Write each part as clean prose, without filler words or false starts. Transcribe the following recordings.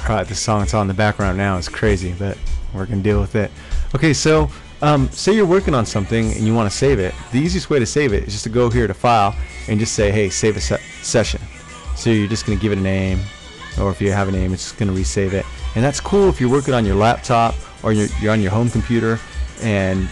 Alright, the song that's on in the background now is crazy, but we're going to deal with it. Okay, so say you're working on something and you want to save it. The easiest way to save it is just to go here to File and just say, hey, save a session. So you're just going to give it a name, or if you have a name, it's just going to resave it. And that's cool if you're working on your laptop or you're on your home computer and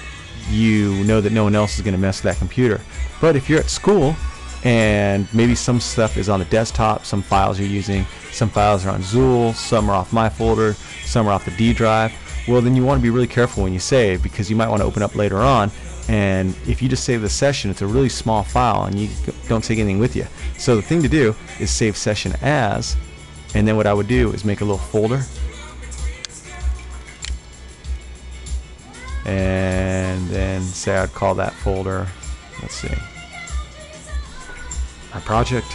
you know that no one else is going to mess with that computer. But if you're at school and maybe some stuff is on the desktop, some files you're using, some files are on Zool, some are off my folder, some are off the D drive, well then you want to be really careful when you save, because you might want to open up later on, and if you just save the session, it's a really small file and you don't take anything with you. So the thing to do is save session as, and then what I would do is make a little folder, and then say I'd call that folder, let's see, my project.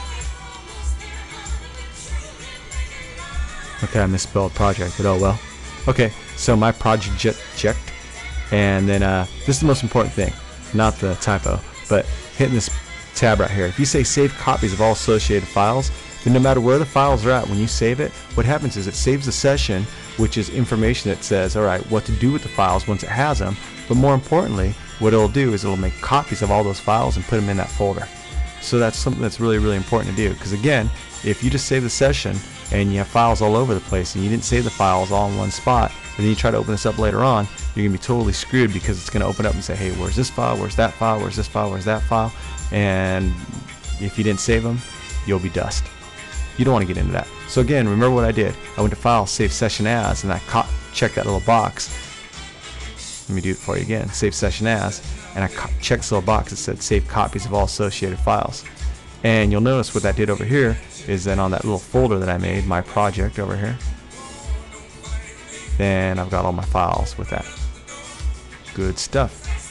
Okay, I misspelled project, but oh well. Okay, so my project, and then this is the most important thing, not the typo, but hitting this tab right here. If you say save copies of all associated files, then no matter where the files are at, when you save it, what happens is it saves the session, which is information that says, alright, what to do with the files once it has them, but more importantly, what it'll do is it'll make copies of all those files and put them in that folder. So that's something that's really, really important to do, because again, if you just save the session and you have files all over the place and you didn't save the files all in one spot, and then you try to open this up later on, you're going to be totally screwed, because it's going to open up and say, hey, where's this file, where's that file, where's this file, where's that file, and if you didn't save them, you'll be dust. You don't want to get into that. So again, remember what I did. I went to File, Save Session As, and I checked that little box. Let me do it for you again. Save Session As, and I checked this little box that said Save Copies of all associated files. And you'll notice what that did over here is then on that little folder that I made, my project over here, then I've got all my files with that. Good stuff.